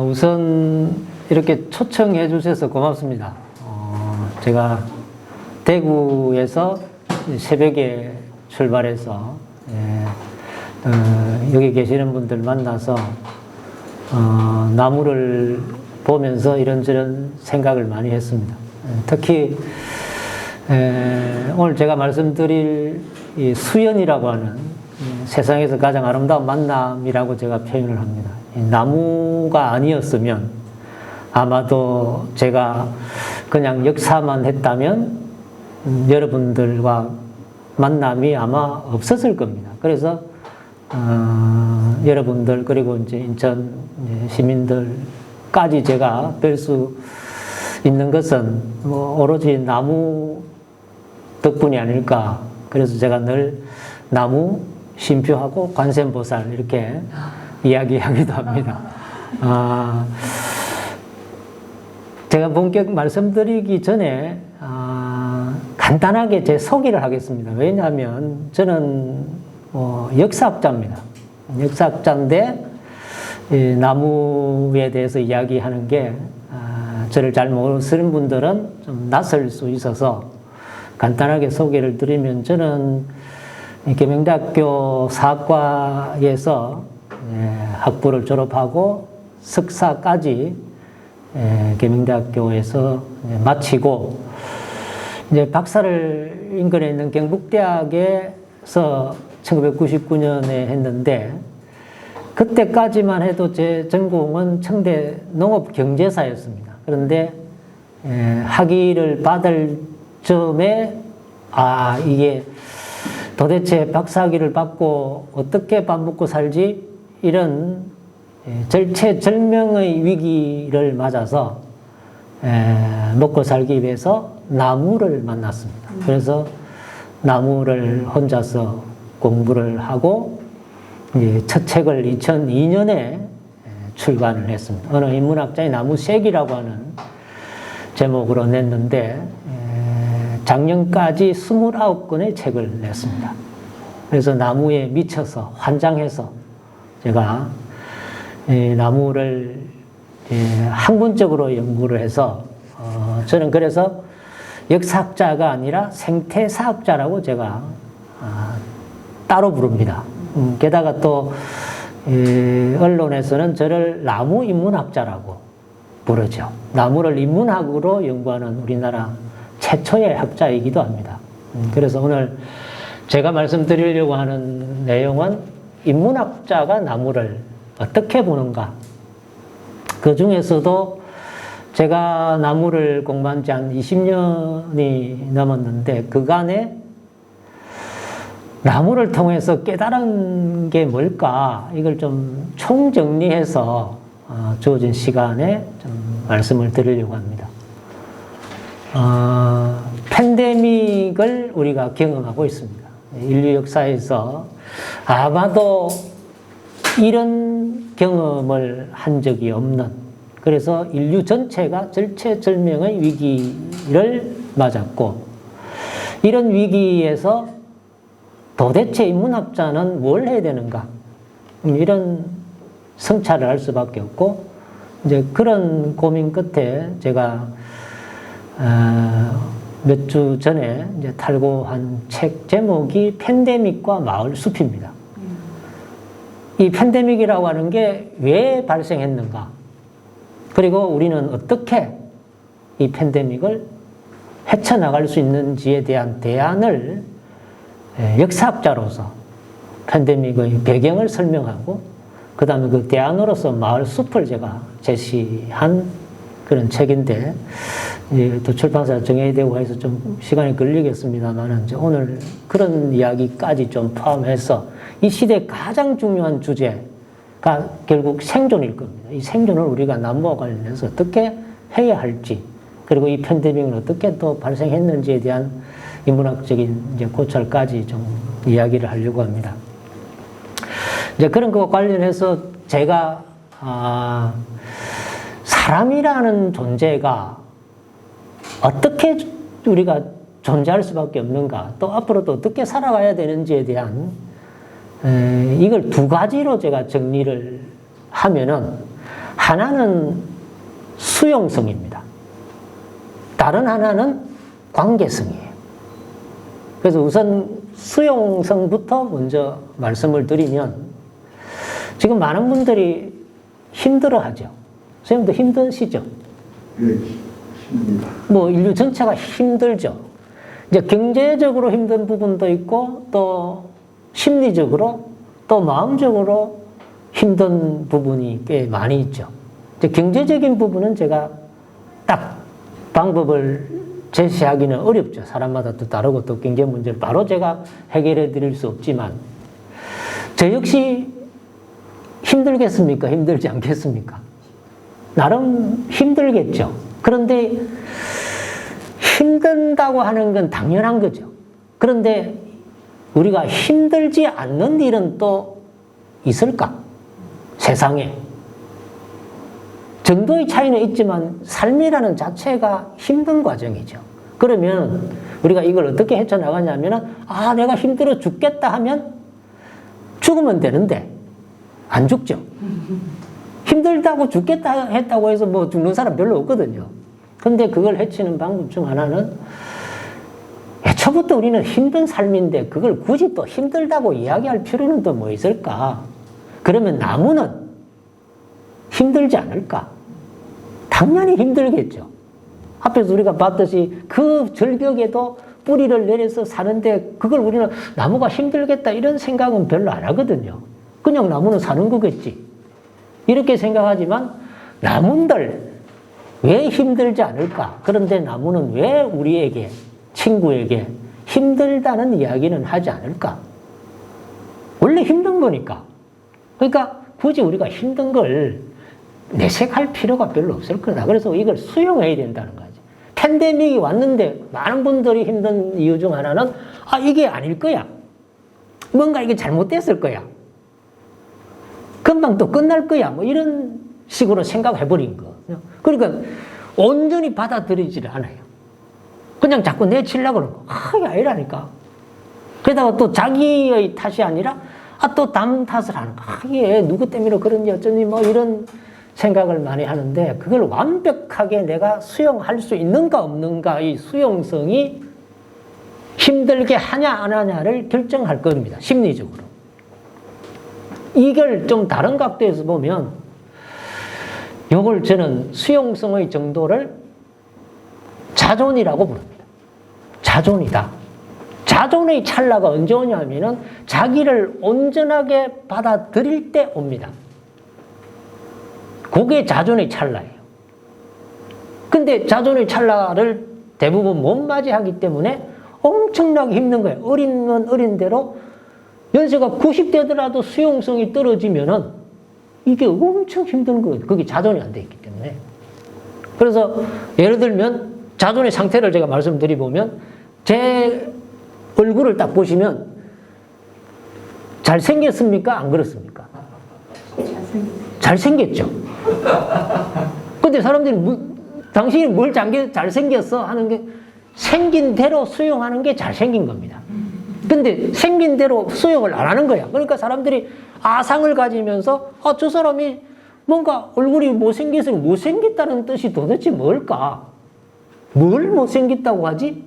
우선 이렇게 초청해 주셔서 고맙습니다. 제가 대구에서 새벽에 출발해서 여기 계시는 분들 만나서 나무를 보면서 이런저런 생각을 많이 했습니다. 특히 오늘 제가 말씀드릴 이 수연이라고 하는 세상에서 가장 아름다운 만남이라고 제가 표현을 합니다. 나무가 아니었으면 아마도 제가 그냥 역사만 했다면 여러분들과 만남이 아마 없었을 겁니다. 그래서 여러분들 그리고 이제 인천 시민들까지 제가 뵐 수 있는 것은 뭐 오로지 나무 덕분이 아닐까. 그래서 제가 늘 나무, 쉼표하고 관세음보살 이렇게 이야기하기도 합니다. 제가 본격 말씀드리기 전에 간단하게 제 소개를 하겠습니다. 왜냐하면 저는 역사학자입니다. 역사학자인데 나무에 대해서 이야기하는 게 저를 잘 모르시는 분들은 좀 낯설 수 있어서 간단하게 소개를 드리면 저는 계명대학교 사학과에서 학부를 졸업하고 석사까지 계명대학교에서 마치고 이제 박사를 인근에 있는 경북대학에서 1999년에 했는데 그때까지만 해도 제 전공은 청대 농업경제사였습니다. 그런데 학위를 받을 즈음에 이게 도대체 박사학위를 받고 어떻게 밥 먹고 살지? 이런 절체절명의 위기를 맞아서 먹고 살기 위해서 나무를 만났습니다. 그래서 나무를 혼자서 공부를 하고 첫 책을 2002년에 출간을 했습니다. 어느 인문학자의 나무색이라고 하는 제목으로 냈는데 작년까지 29권의 책을 냈습니다. 그래서 나무에 미쳐서 환장해서 제가 나무를 학문적으로 연구를 해서 저는 그래서 역사학자가 아니라 생태사학자라고 제가 따로 부릅니다. 게다가 또 언론에서는 저를 나무 인문학자라고 부르죠. 나무를 인문학으로 연구하는 우리나라 최초의 학자이기도 합니다. 그래서 오늘 제가 말씀드리려고 하는 내용은 인문학자가 나무를 어떻게 보는가. 그 중에서도 제가 나무를 공부한 지 한 20년이 넘었는데 그간에 나무를 통해서 깨달은 게 뭘까 이걸 좀 총정리해서 주어진 시간에 좀 말씀을 드리려고 합니다. 팬데믹을 우리가 경험하고 있습니다. 인류 역사에서 아마도 이런 경험을 한 적이 없는, 그래서 인류 전체가 절체절명의 위기를 맞았고, 이런 위기에서 도대체 인문학자는 뭘 해야 되는가? 이런 성찰을 할 수밖에 없고, 이제 그런 고민 끝에 제가 몇 주 전에 이제 탈고한 책 제목이 팬데믹과 마을숲입니다. 이 팬데믹이라고 하는 게 왜 발생했는가? 그리고 우리는 어떻게 이 팬데믹을 헤쳐나갈 수 있는지에 대한 대안을 역사학자로서 팬데믹의 배경을 설명하고 그 다음에 그 대안으로서 마을숲을 제가 제시한 그런 책인데 또 출판사 정해야 되고 해서 좀 시간이 걸리겠습니다만 이제 오늘 그런 이야기까지 좀 포함해서 이 시대의 가장 중요한 주제가 결국 생존일 겁니다. 이 생존을 우리가 나무와 관련해서 어떻게 해야 할지, 그리고 이 팬데믹은 어떻게 또 발생했는지에 대한 인문학적인 이제 고찰까지 좀 이야기를 하려고 합니다. 이제 그런 것과 관련해서 제가 사람이라는 존재가 어떻게 우리가 존재할 수밖에 없는가, 또 앞으로도 어떻게 살아가야 되는지에 대한 이걸 두 가지로 제가 정리를 하면은 하나는 수용성입니다. 다른 하나는 관계성이에요. 그래서 우선 수용성부터 먼저 말씀을 드리면, 지금 많은 분들이 힘들어하죠. 선생님도 힘드시죠? 네, 힘듭니다. 뭐 인류 전체가 힘들죠. 이제 경제적으로 힘든 부분도 있고, 또 심리적으로, 또 마음적으로 힘든 부분이 꽤 많이 있죠. 이제 경제적인 부분은 제가 딱 방법을 제시하기는 어렵죠. 사람마다 또 다르고, 또 경제 문제를 바로 제가 해결해 드릴 수 없지만, 저 역시 힘들겠습니까? 힘들지 않겠습니까? 나름 힘들겠죠. 그런데 힘든다고 하는 건 당연한 거죠. 그런데 우리가 힘들지 않는 일은 또 있을까? 세상에. 정도의 차이는 있지만 삶이라는 자체가 힘든 과정이죠. 그러면 우리가 이걸 어떻게 헤쳐나가냐면은, 아, 내가 힘들어 죽겠다 하면 죽으면 되는데 안 죽죠. 힘들다고 죽겠다 했다고 해서 뭐 죽는 사람 별로 없거든요. 근데 그걸 해치는 방법 중 하나는, 애초부터 우리는 힘든 삶인데 그걸 굳이 또 힘들다고 이야기할 필요는 또 뭐 있을까? 그러면 나무는 힘들지 않을까? 당연히 힘들겠죠. 앞에서 우리가 봤듯이 그 절벽에도 뿌리를 내려서 사는데, 그걸 우리는 나무가 힘들겠다 이런 생각은 별로 안 하거든요. 그냥 나무는 사는 거겠지, 이렇게 생각하지만, 나무들 왜 힘들지 않을까? 그런데 나무는 왜 우리에게, 친구에게 힘들다는 이야기는 하지 않을까? 원래 힘든 거니까. 그러니까 굳이 우리가 힘든 걸 내색할 필요가 별로 없을 거다. 그래서 이걸 수용해야 된다는 거죠. 팬데믹이 왔는데 많은 분들이 힘든 이유 중 하나는, 아, 이게 아닐 거야. 뭔가 이게 잘못됐을 거야. 금방 또 끝날 거야. 뭐 이런 식으로 생각해버린 거. 그러니까 온전히 받아들이지를 않아요. 그냥 자꾸 내치려고 그러는 거. 아, 이게 아니라니까. 게다가 또 자기의 탓이 아니라, 아, 또 남 탓을 하는 거. 아, 이게 누구 때문에 그런지 어쩐지 뭐 이런 생각을 많이 하는데, 그걸 완벽하게 내가 수용할 수 있는가 없는가, 이 수용성이 힘들게 하냐 안 하냐를 결정할 겁니다. 심리적으로. 이걸 좀 다른 각도에서 보면, 이걸 저는 수용성의 정도를 자존이라고 부릅니다. 자존이다. 자존의 찰나가 언제 오냐면은 자기를 온전하게 받아들일 때 옵니다. 그게 자존의 찰나예요. 근데 자존의 찰나를 대부분 못 맞이하기 때문에 엄청나게 힘든 거예요. 어린은 어린 대로 연세가 90대더라도 수용성이 떨어지면은 이게 엄청 힘든 거예요. 그게 자존이 안 돼 있기 때문에. 그래서 예를 들면 자존의 상태를 제가 말씀드리면, 제 얼굴을 딱 보시면 잘생겼습니까? 안 그렇습니까? 잘생겼죠. 근데 사람들이 당신이 뭘 잘생겼어? 하는 게, 생긴 대로 수용하는 게 잘생긴 겁니다. 근데 생긴 대로 수용을 안 하는 거야. 그러니까 사람들이 아상을 가지면서, 아, 저 사람이 뭔가 얼굴이 못생겨서 못생겼다는 뜻이 도대체 뭘까? 뭘 못생겼다고 하지?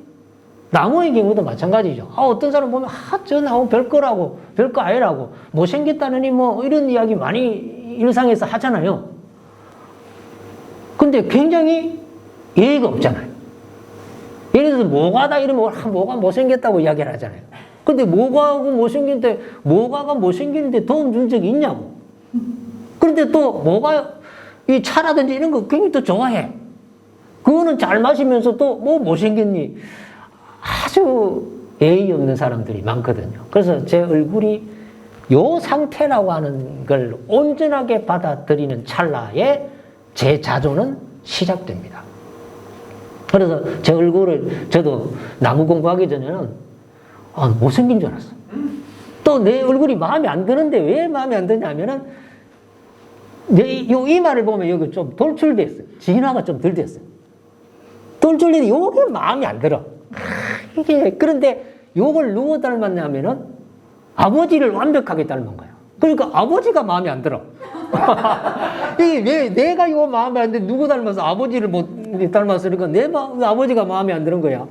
나무의 경우도 마찬가지죠. 아, 어떤 사람 보면, 아, 저 나무 별거라고, 별거 아니라고, 못생겼다느니 뭐 이런 이야기 많이 일상에서 하잖아요. 근데 굉장히 예의가 없잖아요. 예를 들어서 모가다 이러면, 아, 모가 못생겼다고 이야기를 하잖아요. 근데 모가하고 못생긴데, 모가가 못생기는데 도움 준 적이 있냐고. 그런데 또 모가 이 차라든지 이런 거 굉장히 또 좋아해. 그거는 잘 마시면서 또 뭐 못생겼니? 아주 예의 없는 사람들이 많거든요. 그래서 제 얼굴이 요 상태라고 하는 걸 온전하게 받아들이는 찰나에 제 자존은 시작됩니다. 그래서 제 얼굴을, 저도 나무 공부하기 전에는, 아, 못생긴 줄 알았어. 또 내 얼굴이 마음에 안 드는데 왜 마음에 안 드냐면은, 요 이마를 보면 여기 좀 돌출됐어요. 진화가 좀 덜 됐어요. 돌출됐는데 요게 마음에 안 들어. 이게, 그런데 요걸 누구 닮았냐면은 아버지를 완벽하게 닮은 거예요. 그러니까 아버지가 마음에 안 들어. 이게 왜 내가 이거 마음에 안 드는데 누구 닮아서 아버지를 못 닮았으니까 아버지가 마음에 안 드는 거야.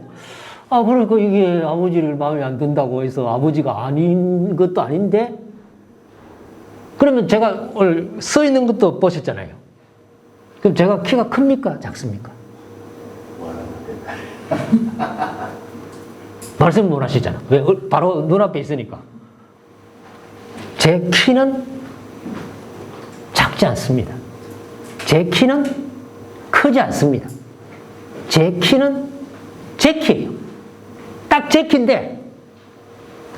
아, 그러니까 이게 아버지를 마음에 안 든다고 해서 아버지가 아닌 것도 아닌데? 그러면 제가 오늘 써 있는 것도 보셨잖아요. 그럼 제가 키가 큽니까? 작습니까? 말씀 못 하시잖아. 왜? 바로 눈앞에 있으니까. 제 키는 작지 않습니다. 제 키는 크지 않습니다. 제 키는 제 키예요. 딱 제 키인데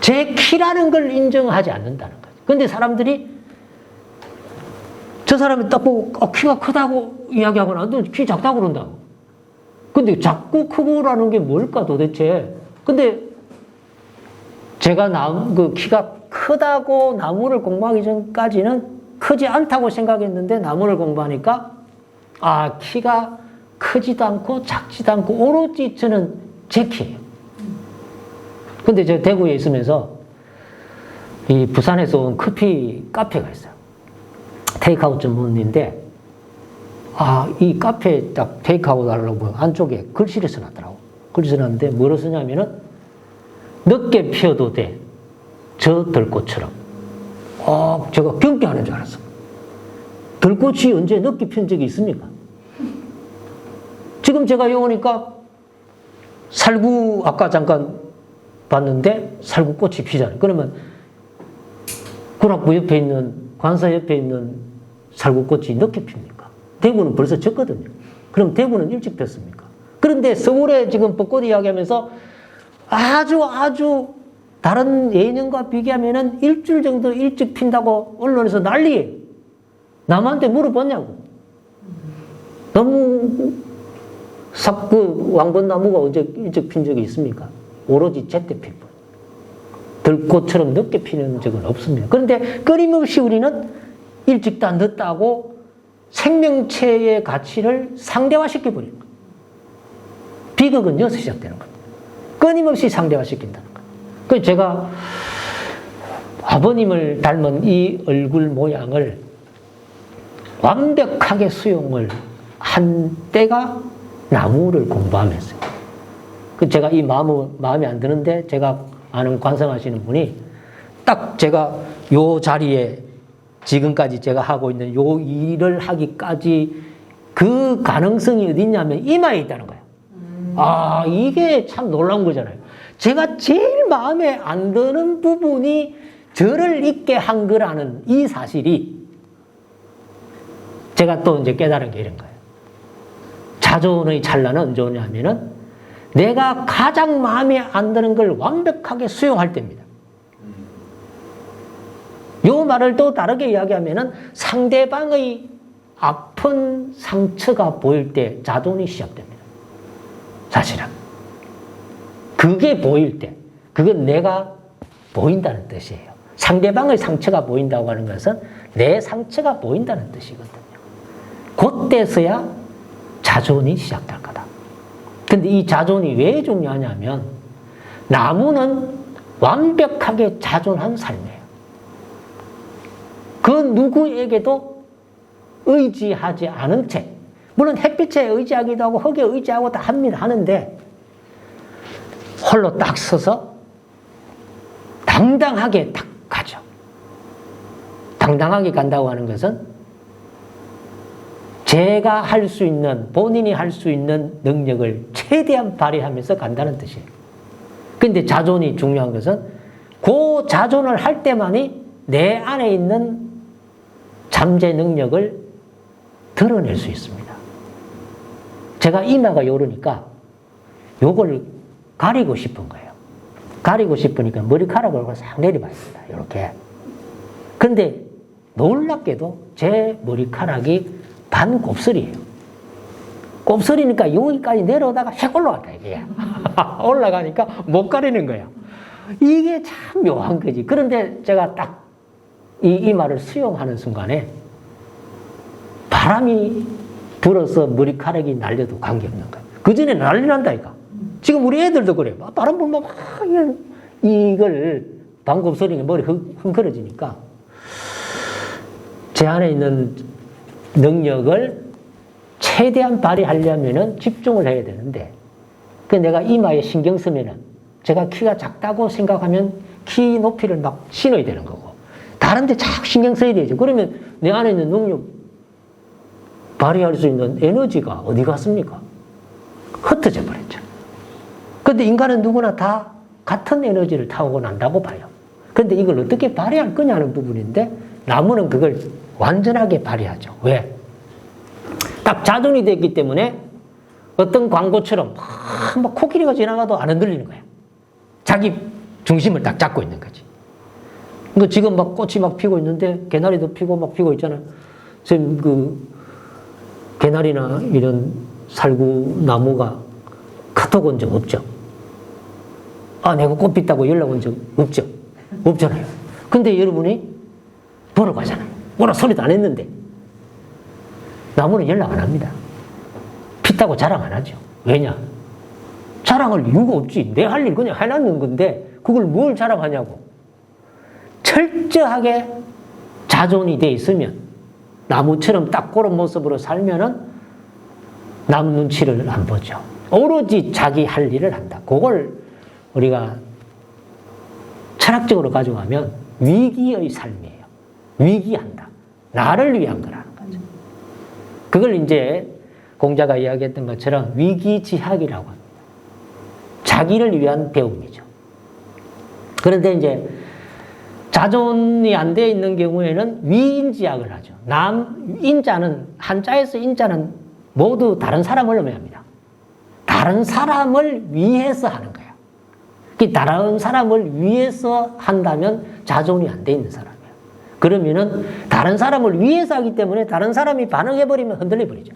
제 키라는 걸 인정하지 않는다는 거죠. 근데 사람들이 저 사람이 딱 보고 키가 크다고 이야기하거나 너 키 작다고 그런다고. 근데 작고 크고라는 게 뭘까 도대체. 근데 제가 그 키가 크다고 나무를 공부하기 전까지는 크지 않다고 생각했는데 나무를 공부하니까 아, 키가 크지도 않고 작지도 않고 오로지 저는 제 키예요. 근데 제가 대구에 있으면서 이 부산에서 온 커피 카페가 있어요. 테이크아웃 전문인데 아, 이 카페에 딱 테이크아웃 하려고 안쪽에 글씨를 써놨더라고. 글씨 써놨는데 뭐로 쓰냐면은 늦게 피어도 돼. 저 들꽃처럼. 제가 경기하는 줄 알았어. 들꽃이 언제 늦게 핀 적이 있습니까? 지금 제가 여기 오니까 살구 아까 잠깐 봤는데 살구꽃이 피잖아요. 그러면 군악부 옆에 있는 관사 옆에 있는 살구꽃이 늦게 핍니까? 대구는 벌써 졌거든요. 그럼 대구는 일찍 폈습니까? 그런데 서울에 지금 벚꽃 이야기하면서 아주 다른 예년과 비교하면은 일주일 정도 일찍 핀다고 언론에서 난리예요. 남한테 물어봤냐고. 너무 그 왕벚나무가 언제 일찍 핀 적이 있습니까? 오로지 제때 핀 분. 들꽃처럼 늦게 피는 적은 없습니다. 그런데 끊임없이 우리는 일찍다 늦다고 생명체의 가치를 상대화시켜 버리는 거예요. 비극은 여기서 시작되는 겁니다. 끊임없이 상대화시킨다는 거예요. 그래서 제가 아버님을 닮은 이 얼굴 모양을 완벽하게 수용을 한 때가 나무를 공부하면서요. 그 제가 이 마음에 안 드는데 제가 아는 관상하시는 분이 딱 제가 요 자리에 지금까지 제가 하고 있는 요 일을 하기까지 그 가능성이 어디 있냐면 이마에 있다는 거예요. 아, 이게 참 놀라운 거잖아요. 제가 제일 마음에 안 드는 부분이 저를 있게 한 거라는 이 사실이 제가 또 이제 깨달은 게 이런 거예요. 자존의 찬란은 언제 오냐면은 내가 가장 마음에 안 드는 걸 완벽하게 수용할 때입니다. 요 말을 또 다르게 이야기하면은 상대방의 아픈 상처가 보일 때 자존이 시작됩니다. 사실은. 그게 보일 때, 그건 내가 보인다는 뜻이에요. 상대방의 상처가 보인다고 하는 것은 내 상처가 보인다는 뜻이거든요. 그때서야 자존이 시작될 거다. 근데 이 자존이 왜 중요하냐면 나무는 완벽하게 자존한 삶이에요. 그 누구에게도 의지하지 않은 채, 물론 햇빛에 의지하기도 하고 흙에 의지하고 다 합니다. 하는데 홀로 딱 서서 당당하게 딱 가죠. 당당하게 간다고 하는 것은 제가 할 수 있는, 본인이 할 수 있는 능력을 최대한 발휘하면서 간다는 뜻이에요. 근데 자존이 중요한 것은 그 자존을 할 때만이 내 안에 있는 잠재 능력을 드러낼 수 있습니다. 제가 이마가 요러니까 요걸 가리고 싶은 거예요. 가리고 싶으니까 머리카락을 싹 내려봤습니다. 이렇게. 근데 놀랍게도 제 머리카락이 반 곱슬이에요. 곱슬이니까 여기까지 내려오다가 휙 올라갔다, 이게. 올라가니까 못 가리는 거예요. 이게 참 묘한 거지. 그런데 제가 딱 이 말을 수용하는 순간에 바람이 불어서 머리카락이 날려도 관계없는 거예요. 그 전에 난리 난다니까. 지금 우리 애들도 그래요. 바람 불면 막 이걸 방곱슬이니 머리 흥걸어지니까 제 안에 있는 능력을 최대한 발휘하려면은 집중을 해야 되는데, 그 내가 이마에 신경 쓰면은 제가 키가 작다고 생각하면 키 높이를 막 신어야 되는 거고, 다른데 자꾸 신경 써야 되죠. 그러면 내 안에 있는 능력 발휘할 수 있는 에너지가 어디 갔습니까? 흩어져 버렸죠. 근데 인간은 누구나 다 같은 에너지를 타고난다고 봐요. 근데 이걸 어떻게 발휘할 거냐는 부분인데, 나무는 그걸 완전하게 발휘하죠. 왜? 딱 자존이 됐기 때문에 어떤 광고처럼 막 코끼리가 지나가도 안 흔들리는 거야. 자기 중심을 딱 잡고 있는 거지. 그러니까 지금 막 꽃이 막 피고 있는데 개나리도 피고 막 피고 있잖아요. 지금 그 개나리나 이런 살구 나무가 카톡 온 적 없죠. 아, 내가 꽃 폈다고 연락 온 적 없죠. 없잖아요. 근데 여러분이 보러 가잖아요. 뭐라 소리도 안 했는데. 나무는 연락 안 합니다. 폈다고 자랑 안 하죠. 왜냐? 자랑할 이유가 없지. 내 할 일 그냥 해놨는 건데 그걸 뭘 자랑하냐고. 철저하게 자존이 돼 있으면, 나무처럼 딱 그런 모습으로 살면은 남 눈치를 안 보죠. 오로지 자기 할 일을 한다. 그걸 우리가 철학적으로 가져가면 위기의 삶이에요. 위기한다. 나를 위한 거라는 거죠. 그걸 이제 공자가 이야기했던 것처럼 위기지학이라고 합니다. 자기를 위한 배움이죠. 그런데 이제 자존이 안 되어 있는 경우에는 위인지학을 하죠. 인자는, 한자에서 인자는 모두 다른 사람을 의미합니다. 다른 사람을 위해서 하는 거예요. 다른 사람을 위해서 한다면 자존이 안 돼 있는 사람이에요. 그러면은 다른 사람을 위해서 하기 때문에 다른 사람이 반응해버리면 흔들려 버리죠.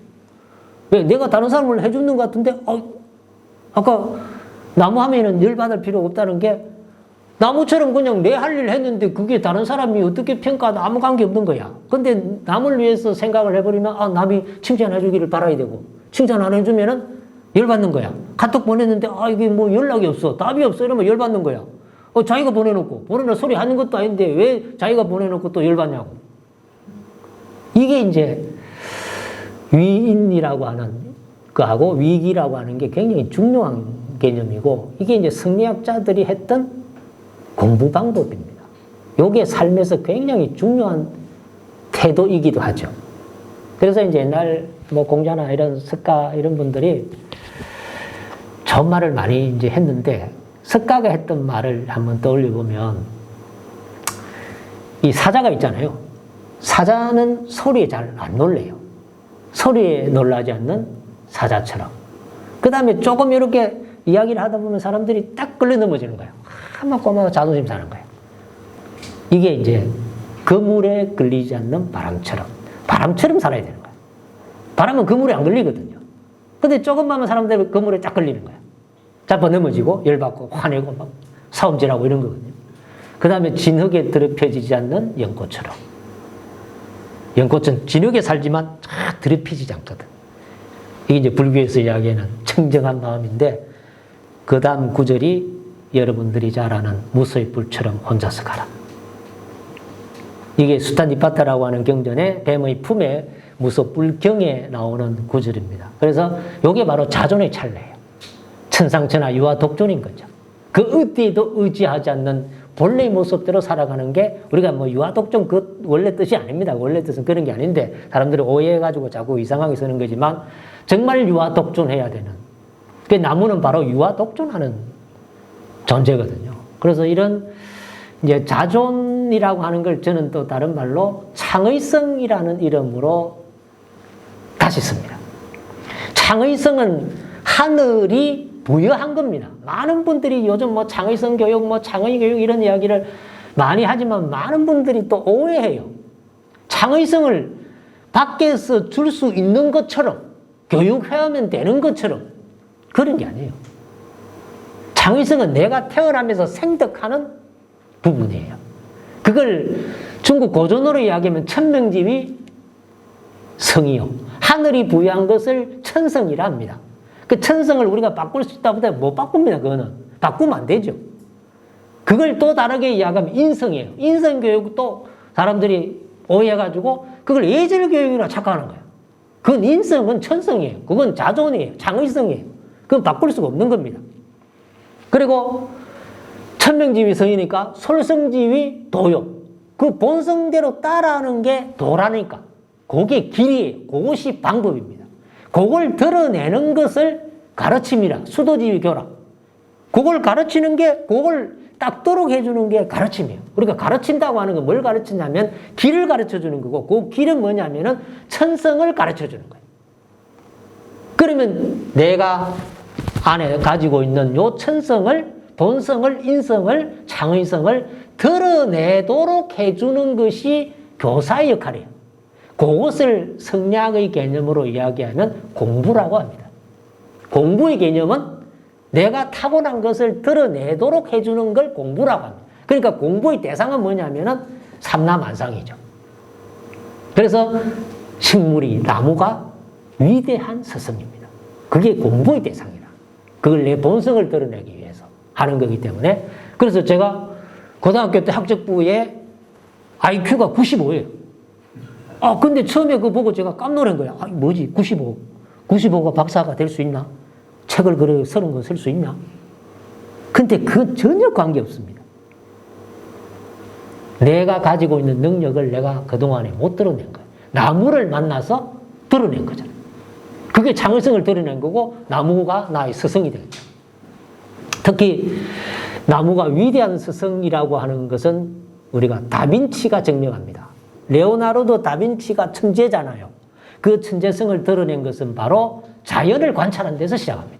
왜? 내가 다른 사람을 해주는 것 같은데, 아까 나무 하면은 열받을 필요가 없다는 게, 나무처럼 그냥 내 할 일 했는데 그게 다른 사람이 어떻게 평가하든 아무 관계 없는 거야. 근데 남을 위해서 생각을 해버리면, 남이 칭찬해주기를 바라야 되고, 칭찬 안 해주면은 열받는 거야. 카톡 보냈는데, 이게 뭐 연락이 없어, 답이 없어, 이러면 열받는 거야. 자기가 보내놓고 소리 하는 것도 아닌데 왜 자기가 보내놓고 또 열받냐고. 이게 이제 위인이라고 하는 거하고 위기라고 하는 게 굉장히 중요한 개념이고, 이게 이제 성리학자들이 했던 공부 방법입니다. 이게 삶에서 굉장히 중요한 태도이기도 하죠. 그래서 이제 옛날 뭐 공자나 이런 석가 이런 분들이 전말을 많이 이제 했는데, 석가가 했던 말을 한번 떠올려 보면, 이 사자가 있잖아요. 사자는 소리에 잘 안 놀래요. 소리에 놀라지 않는 사자처럼. 그 다음에 조금 이렇게 이야기를 하다 보면 사람들이 딱 끌려 넘어지는 거예요. 막 꼬마가 자존심 사는 거예요. 이게 이제 그물에 걸리지 않는 바람처럼 살아야 되는 거예요. 바람은 그물에 안 걸리거든요. 근데 조금만 사람들이 그물에 딱 걸리는 거예요. 잡아 넘어지고 열받고 화내고 막 싸움질하고 이런 거거든요. 그 다음에 진흙에 더럽혀지지 않는 연꽃처럼. 연꽃은 진흙에 살지만 쫙 더럽혀지지 않거든. 이게 이제 불교에서 이야기하는 청정한 마음인데, 그 다음 구절이 여러분들이 잘 아는 무소의 불처럼 혼자서 가라. 이게 수타니파타라고 하는 경전에 뱀의 품에 무소 불경에 나오는 구절입니다. 그래서 이게 바로 자존의 찰나예요. 천상천하 유아독존인 거죠. 그 어디에도 의지하지 않는 본래의 모습대로 살아가는 게, 우리가 뭐 유아독존 그 원래 뜻이 아닙니다. 원래 뜻은 그런 게 아닌데 사람들이 오해해가지고 자꾸 이상하게 쓰는 거지만, 정말 유아독존해야 되는, 그 나무는 바로 유아독존하는 존재거든요. 그래서 이런 이제 자존이라고 하는 걸 저는 또 다른 말로 창의성이라는 이름으로 다시 씁니다. 창의성은 하늘이 부여한 겁니다. 많은 분들이 요즘 뭐 창의성 교육, 뭐 창의 교육 이런 이야기를 많이 하지만, 많은 분들이 또 오해해요. 창의성을 밖에서 줄 수 있는 것처럼, 교육하면 되는 것처럼, 그런 게 아니에요. 창의성은 내가 태어나면서 생득하는 부분이에요. 그걸 중국 고전어로 이야기하면 천명지위 성이요. 하늘이 부여한 것을 천성이라 합니다. 그 천성을 우리가 바꿀 수 있다 보다 못 바꿉니다. 그거는 바꾸면 안 되죠. 그걸 또 다르게 이야기하면 인성이에요. 인성교육도 사람들이 오해해가지고 그걸 예절교육이라 착각하는 거예요. 그건 인성은 천성이에요. 그건 자존이에요. 창의성이에요. 그건 바꿀 수가 없는 겁니다. 그리고 천명지위 성이니까 솔성지위 도요. 그 본성대로 따라하는 게 도라니까. 그게 길이에요. 그것이 방법입니다. 그걸 드러내는 것을 가르침이라. 수도지위 교락. 그걸 가르치는 게, 그걸 닦도록 해주는 게 가르침이에요. 그러니까 가르친다고 하는 건 뭘 가르치냐면 길을 가르쳐 주는 거고, 그 길은 뭐냐면은 천성을 가르쳐 주는 거예요. 그러면 내가 안에 가지고 있는 요 천성을, 본성을, 인성을, 창의성을 드러내도록 해주는 것이 교사의 역할이에요. 그것을 성리학의 개념으로 이야기하면 공부라고 합니다. 공부의 개념은 내가 타고난 것을 드러내도록 해주는 걸 공부라고 합니다. 그러니까 공부의 대상은 뭐냐면은 삼라만상이죠. 그래서 식물이, 나무가 위대한 스승입니다. 그게 공부의 대상이라. 그걸 내 본성을 드러내기 위해서 하는 거기 때문에. 그래서 제가 고등학교 때 학적부에 IQ가 95예요. 근데 처음에 그거 보고 제가 깜놀한 거야. 뭐지? 95. 95가 박사가 될 수 있나? 책을 그래 쓰는 거 쓸 수 있나? 근데 그건 전혀 관계없습니다. 내가 가지고 있는 능력을 내가 그동안에 못 드러낸 거예요. 나무를 만나서 드러낸 거잖아요. 그게 창의성을 드러낸 거고 나무가 나의 스승이 되겠죠. 특히 나무가 위대한 스승이라고 하는 것은 우리가 다빈치가 증명합니다. 레오나르도 다빈치가 천재잖아요. 그 천재성을 드러낸 것은 바로 자연을 관찰한 데서 시작합니다.